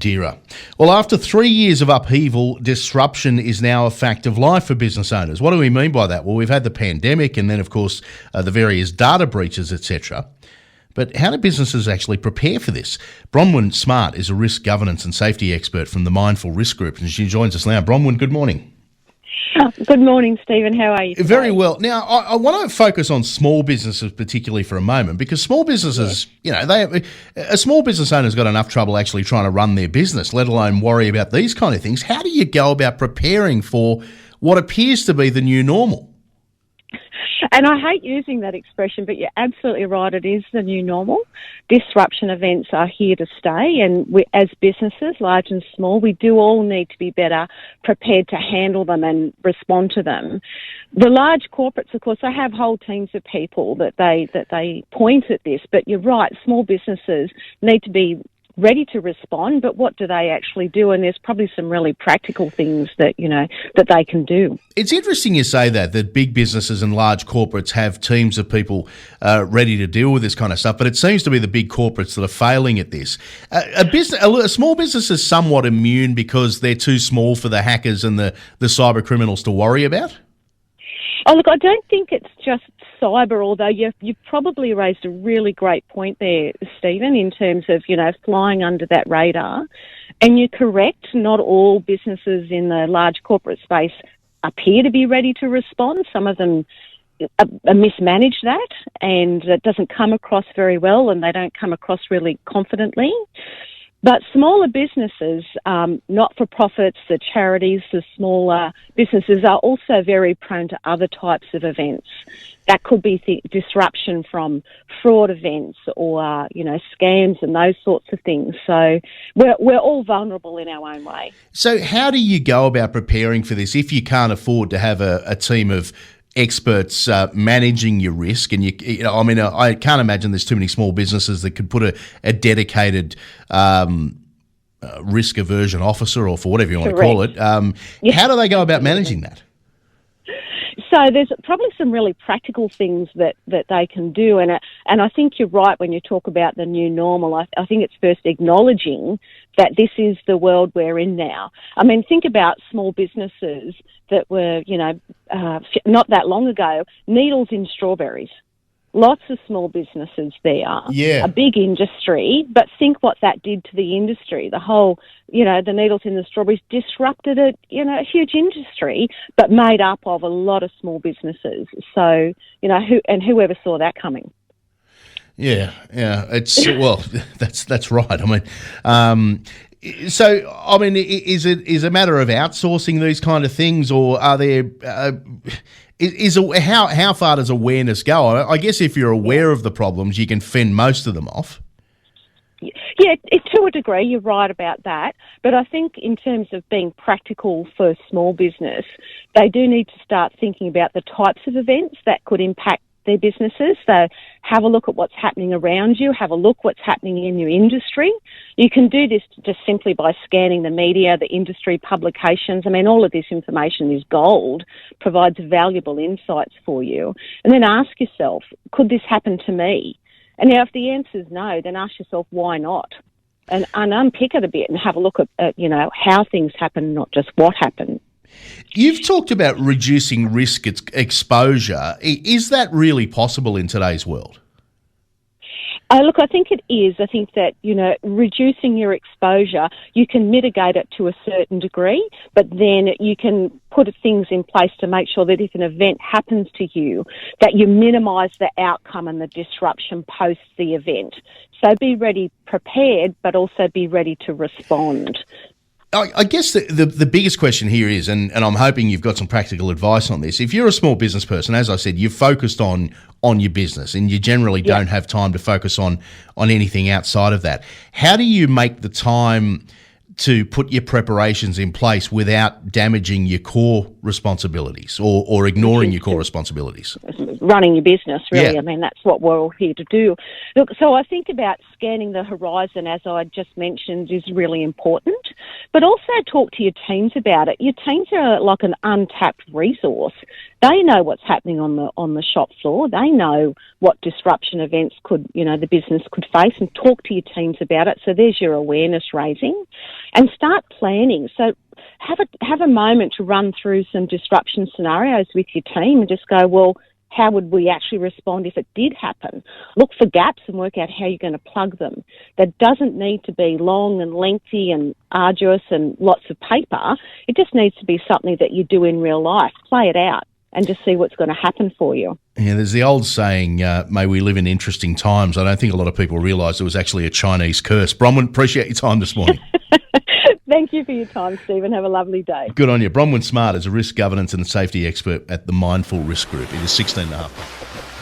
dearer. Well, after 3 years of upheaval, disruption is now a fact of life for business owners. What do we mean by that? Well, we've had the pandemic and then, of course, the various data breaches, etc. But how do businesses actually prepare for this? Bronwyn Smart is a risk governance and safety expert from the Mindful Risk Group, and she joins us now. Bronwyn, good morning. Good morning, Stephen. How are you today? Very well. Now, I want to focus on small businesses particularly for a moment, because small businesses, a small business owner's got enough trouble actually trying to run their business, let alone worry about these kind of things. How do you go about preparing for what appears to be the new normal? And I hate using that expression, but you're absolutely right. It is the new normal. Disruption events are here to stay, and we, as businesses, large and small, we do all need to be better prepared to handle them and respond to them. The large corporates, of course, they have whole teams of people that they point at this, but you're right, small businesses need to be ready to respond, but what do they actually do? And there's probably some really practical things that, that they can do. It's interesting you say that big businesses and large corporates have teams of people ready to deal with this kind of stuff, but it seems to be the big corporates that are failing at this. A small business is somewhat immune because they're too small for the hackers and the cyber criminals to worry about? Oh, look, I don't think it's just cyber, although you've probably raised a really great point there, Stephen, in terms of, flying under that radar. And you're correct, not all businesses in the large corporate space appear to be ready to respond. Some of them mismanage that, and it doesn't come across very well, and they don't come across really confidently. But smaller businesses, not-for-profits, the charities, the smaller businesses are also very prone to other types of events. That could be disruption from fraud events or, scams and those sorts of things. So we're all vulnerable in our own way. So how do you go about preparing for this if you can't afford to have a team of experts managing your risk? And I can't imagine there's too many small businesses that could put a dedicated risk aversion officer, or for whatever you want to call it. How do they go about managing that? So there's probably some really practical things that they can do, and I think you're right when you talk about the new normal. I think it's first acknowledging that this is the world we're in now. I mean, think about small businesses that were, not that long ago, needles in strawberries. Lots of small businesses there. Yeah. A big industry, but think what that did to the industry. The whole, the needles in the strawberries disrupted a huge industry, but made up of a lot of small businesses. So, whoever saw that coming? Yeah. It's that's right. I mean, is it a matter of outsourcing these kind of things, or are there? How far does awareness go? I guess if you're aware of the problems, you can fend most of them off. Yeah, to a degree, you're right about that. But I think in terms of being practical for small business, they do need to start thinking about the types of events that could impact their businesses. So have a look at what's happening around you, have a look what's happening in your industry. You can do this just simply by scanning the media, the industry publications. I mean, all of this information is gold, provides valuable insights for you. And then ask yourself, could this happen to me? And now if the answer is no, then ask yourself, why not? And unpick it a bit and have a look at how things happen, not just what happened. You've talked about reducing risk exposure. Is that really possible in today's world? Look, I think it is. I think that, reducing your exposure, you can mitigate it to a certain degree, but then you can put things in place to make sure that if an event happens to you, that you minimise the outcome and the disruption post the event. So be ready, prepared, but also be ready to respond. I guess the biggest question here is, and I'm hoping you've got some practical advice on this. If you're a small business person, as I said, you're focused on your business and you generally don't have time to focus on anything outside of that. How do you make the time to put your preparations in place without damaging your core responsibilities or ignoring your core responsibilities? Running your business, really. Yeah. I mean, that's what we're all here to do. Look, so I think about scanning the horizon, as I just mentioned, is really important. But also talk to your teams about it. Your teams are like an untapped resource. They know what's happening on the shop floor. They know what disruption events the business could face, and talk to your teams about it. So there's your awareness raising, and start planning. So have a moment to run through some disruption scenarios with your team and just go, well, how would we actually respond if it did happen? Look for gaps and work out how you're going to plug them. That doesn't need to be long and lengthy and arduous and lots of paper. It just needs to be something that you do in real life. Play it out and just see what's going to happen for you. Yeah, there's the old saying, may we live in interesting times. I don't think a lot of people realise it was actually a Chinese curse. Bronwyn, appreciate your time this morning. Thank you for your time, Stephen. Have a lovely day. Good on you. Bronwyn Smart is a risk governance and safety expert at the Mindful Risk Group. It is 16 and a half.